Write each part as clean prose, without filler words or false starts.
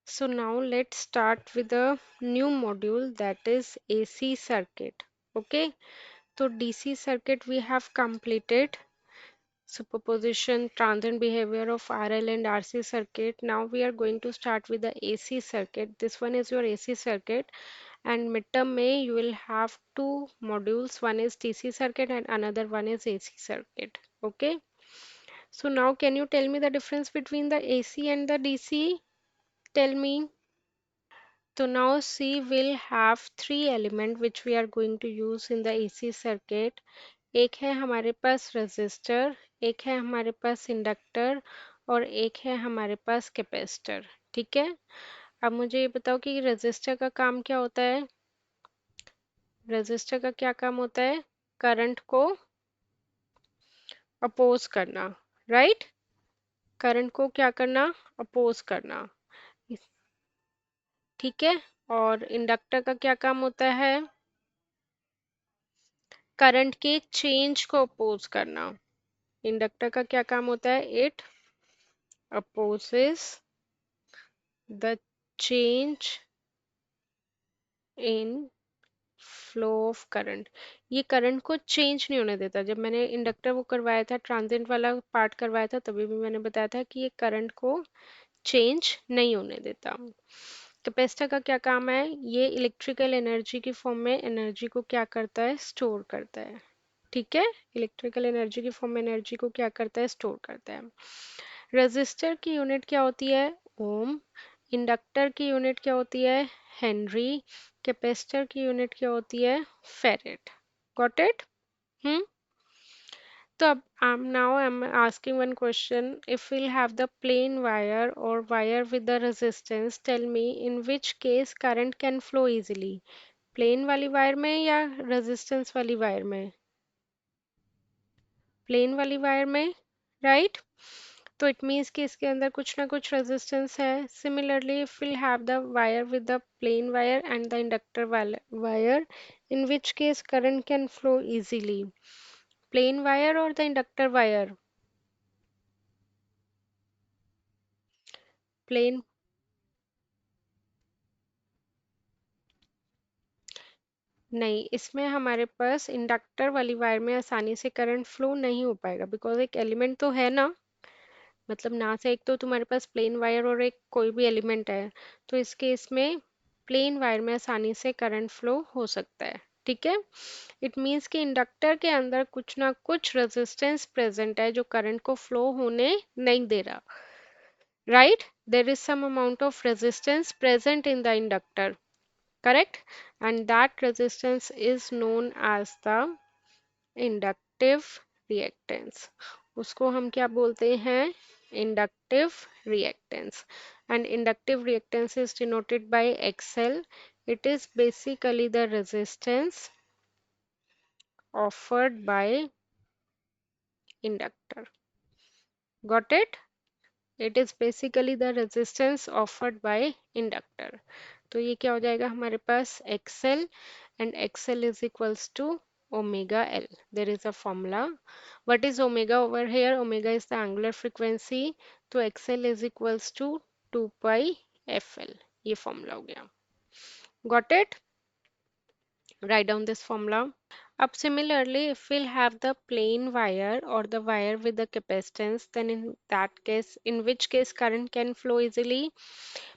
So now let's start with a new module, that is AC circuit. Okay, so DC circuit we have completed. Superposition, transient behavior of RL and RC circuit. Now we are going to start with the AC circuit. This one is your AC circuit, and midterm May you will have two modules. One is DC circuit and another one is AC circuit. Okay. So now can you tell me the difference between the AC and the DC? Tell me. So now C will have three element which we are going to use in the AC circuit. एक है हमारे पास resistor, एक है हमारे पास inductor और एक है हमारे पास कैपेसिटर। ठीक है, अब मुझे ये बताओ कि रेजिस्टर का काम क्या होता है। रेजिस्टर का क्या काम होता है? करंट को अपोज करना, राइट। करंट को क्या करना? अपोज करना। ठीक है, और इंडक्टर का क्या काम होता है? करंट के चेंज को अपोज करना। इंडक्टर का क्या काम होता है? It opposes the change in flow of current. ये करंट को चेंज नहीं होने देता। जब मैंने इंडक्टर वो करवाया था, ट्रांजिएंट वाला पार्ट करवाया था, तभी भी मैंने बताया था कि ये करंट को चेंज नहीं होने देता। कैपेसिटर का क्या काम है? ये इलेक्ट्रिकल एनर्जी की फॉर्म में एनर्जी को क्या करता है? स्टोर करता है। ठीक है, इलेक्ट्रिकल एनर्जी की फॉर्म में एनर्जी को क्या करता है? स्टोर करता है। रेजिस्टर की यूनिट क्या होती है? ओम। इंडक्टर की यूनिट क्या होती है? हेनरी। कैपेसिटर की यूनिट क्या होती है? फेरेड। Got it? हम्म। तो अब now I'm asking one question. If we'll have the plain wire or wire with the resistance, tell me in which case current can flow easily. Plain वाली wire में या resistance वाली wire में? Plane वाली wire में, right. तो it means कि इसके अंदर कुछ ना कुछ रेजिस्टेंस है। Similarly if will have the wire with the plain wire and the inductor wire, in which case current can flow easily. Plain wire और द इंडक्टर वायर? प्लेन। नहीं, इसमें हमारे पास इंडक्टर वाली वायर में आसानी से करंट फ्लो नहीं हो पाएगा, बिकॉज एक एलिमेंट तो है ना। मतलब ना से एक तो तुम्हारे पास प्लेन वायर और एक कोई भी एलिमेंट है, तो इस केस में प्लेन वायर में आसानी से करंट फ्लो हो सकता है। ठीक है, इट मीन्स कि इंडक्टर के अंदर कुछ ना कुछ रेजिस्टेंस प्रेजेंट है जो करंट को फ्लो होने नहीं दे रहा, right. There is some amount of resistance present in the inductor, correct, and that resistance is known as the inductive reactance। उसको हम क्या बोलते हैं? inductive reactance। and inductive reactance is denoted by XL। it is basically the resistance offered by inductor। got it? it is basically the resistance offered by inductor। तो ये क्या हो जाएगा हमारे पास? XL, and XL is equals to omega L। there is a formula। what is omega over here? omega is the angular frequency, तो XL is equals to 2 pi FL। ये formula हो गया। got it? write down this formula। Up similarly, if we'll have the plain wire or the wire with the capacitance, then in that case, in which case current can flow easily?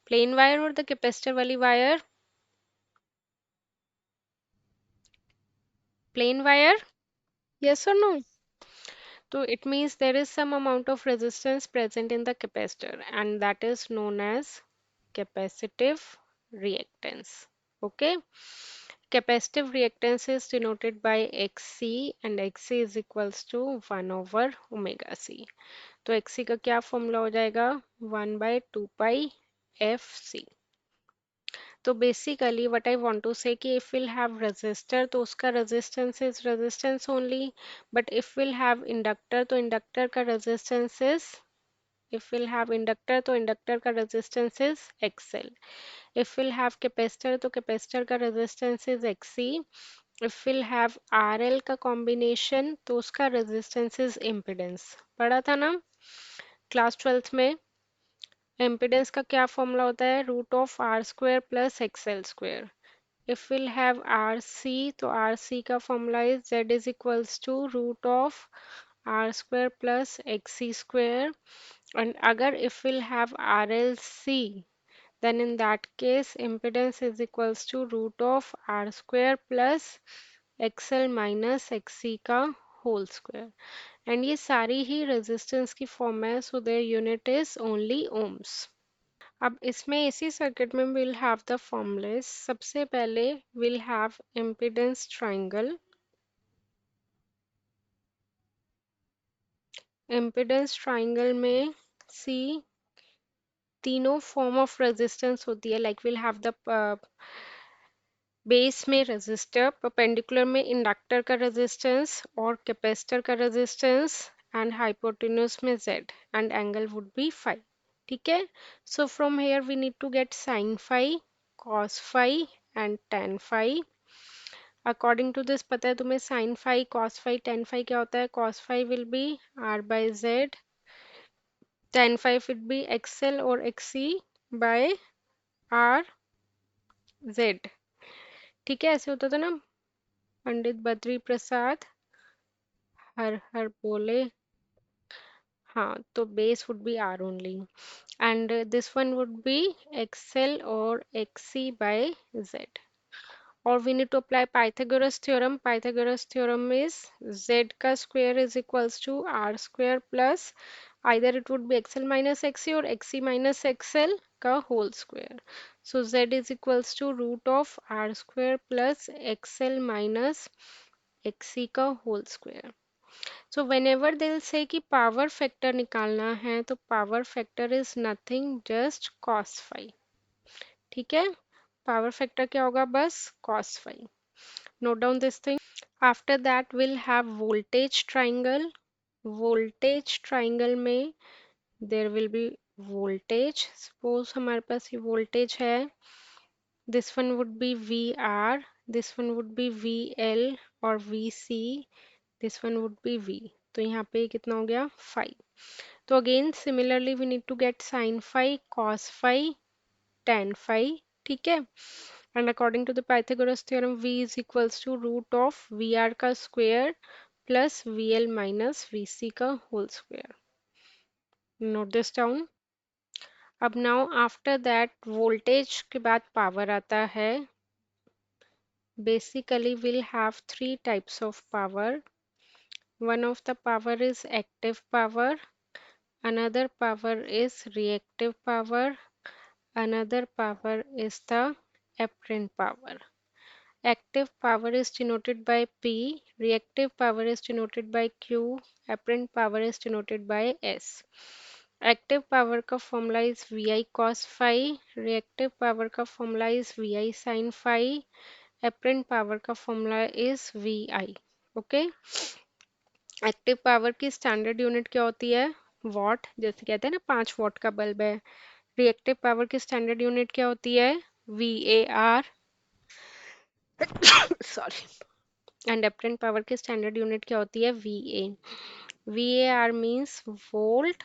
Plain wire or the capacitor wali wire? Plain wire? Yes or no? So it means there is some amount of resistance present in the capacitor, and that is known as capacitive reactance. Okay. Capacitive reactance is denoted by Xc, and Xc is equals to 1 over omega c। तो Xc का क्या formula हो जाएगा? 1 by 2 pi Fc। तो basically what I want to say कि if will have resistor तो उसका resistance is resistance only, but if will have inductor तो इंडक्टर का resistance is, if will have inductor तो इंडक्टर का resistance is XL। If will have capacitor तो capacitor का resistance is XC। If will have RL का combination तो उसका resistance is impedance. पढ़ा था ना क्लास 12th में? इम्पिडेंस का क्या फॉर्मूला होता है, root of R square plus XL square. If will have R C, तो आर सी का formula is Z is equals to root of R square plus X C square. And अगर if will have R L C, then in that case impedance is equals to root of r square plus xl minus xc का whole square. And ये सारी ही resistance की form है, so their unit is only ohms. अब इसमें इसी circuit में विल हैव द फॉर्मूलाज. सबसे पहले will have impedance triangle. Impedance triangle में सी तीनों फॉर्म ऑफ रेजिस्टेंस होती है. Like will have the base में रेजिस्टर, परपेंडिकुलर में इंडक्टर का रेजिस्टेंस और कैपेसिटर का रेजिस्टेंस, एंड हाइपोटेन्यूज में z, and angle would be phi. ठीक है. So from here we need to get sine phi, cos phi and tan phi. According to this पता है तुम्हें sine phi, cos phi, tan phi क्या होता है. Cos phi will be r by z, tan phi will be xl और xc by r z. ठीक है, ऐसे होता था ना. पंडित बद्री प्रसाद हर हर बोले. हाँ, तो base would be R only, and this one would be XL और एक्सी बाय जेड. और we need to apply Pythagoras theorem. Pythagoras theorem is Z का square is equals to R square plus either it would be XL minus XC और XC minus XL का whole square. So Z is equals to root of R square plus XL minus XC का whole square. So whenever they'll say कि power factor निकालना है, तो power factor is nothing just cos phi. ठीक है. Power factor क्या होगा, बस cos phi. Note down this thing. After that will have voltage triangle. Voltage triangle में there will be voltage. Suppose हमारे पास ये वोल्टेज है. This one would be V R, this one would be V L और V C, this one would be v. तो यहाँ पे कितना हो गया, फाई. तो again similarly we need to get sine phi, cos phi, tan phi. ठीक है. And according to the Pythagoras theorem v is equals to root of V R का square plus V L minus V C का whole square. Note this down. अब now after that voltage के बाद power आता है. Basically will have three types of power. One of the power is active power, another power is reactive power, another power is the apparent power. Active power is denoted by P, reactive power is denoted by Q, apparent power is denoted by S. Active power का formula is V I cos phi, reactive power का formula is V I sine phi, apparent power का formula is V I. Okay. Active power की standard unit क्या होती है, what. जैसे कहते हैं ना 5 वॉट का बल्ब है. रिएक्टिव पावर की स्टैंडर्ड यूनिट क्या होती है, V A R. Sorry. And apparent power की स्टैंडर्ड यूनिट क्या होती है, V A. V A R means volt,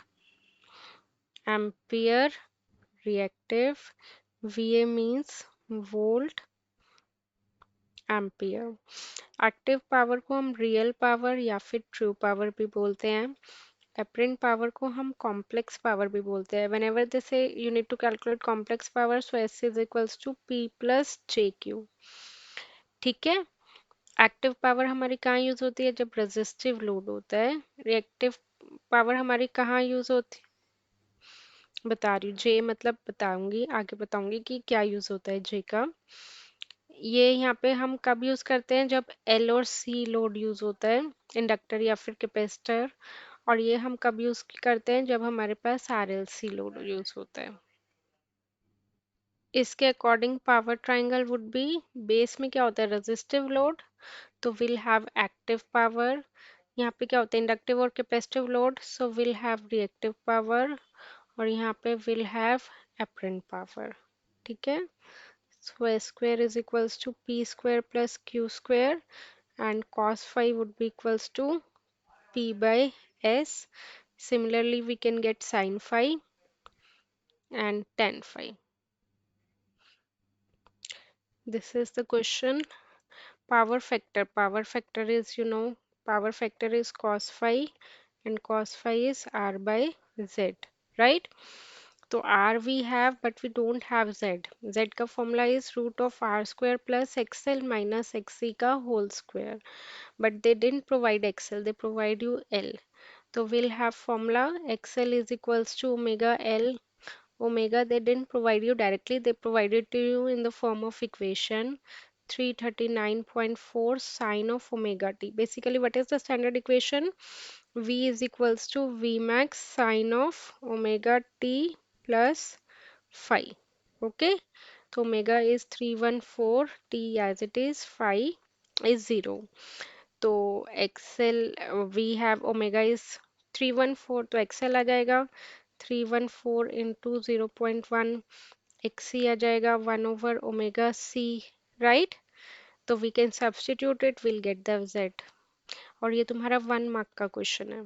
ampere, reactive. V A means volt, ampere. Active power को हम रियल पावर या फिर ट्रू पावर भी बोलते हैं. apparent पावर को हम कॉम्प्लेक्स पावर भी बोलते हैं. whenever they say you need to calculate complex power, so S is equals to P plus JQ. ठीक है. एक्टिव पावर हमारी कहाँ यूज होती है, जब रेजिस्टिव लोड होता है. रिएक्टिव पावर हमारी कहाँ यूज होती है, बता रही हूँ. जे मतलब बताऊंगी, आगे बताऊंगी कि क्या यूज होता है जे का. ये यहाँ पे हम कब यूज करते हैं, जब एल और सी लोड यूज होता है, इंडक्टर या फिर कैपेसिटर. और ये हम कब यूज करते हैं, जब हमारे पास आरएलसी लोड यूज होता है. इसके according power triangle would be, base में क्या होता है, रेजिस्टिव लोड, तो विल हैव एक्टिव पावर. यहाँ पे क्या होता है, इंडक्टिव और capacitive load, so will have reactive power. और यहाँ पे विल हैव एपरेंट पावर. ठीक है. So A square is equals to P square plus Q square, and cos phi would be equals to P by S. Similarly, we can get sin phi. and tan phi. This is the question. Power factor is, power factor is cos phi, and cos phi is r by z, right? So r we have, but we don't have z. Z का formula is root of r square plus xl minus xc का whole square. But they didn't provide xl, they provide you l. So we'll have formula xl is equals to omega l. Omega they didn't provide you directly, they provided to you in the form of equation 339.4 sine of omega t. Basically, what is the standard equation? V is equals to V max sine of omega t plus phi. Okay, so omega is 314, t as it is, phi is 0. तो XL we have omega is 314, तो Excel आ जाएगा 314 into 0.1, XC आ जाएगा 1/ओमेगा c, right? तो we can substitute it, will get the Z. और ये तुम्हारा 1 मार्क का क्वेश्चन है।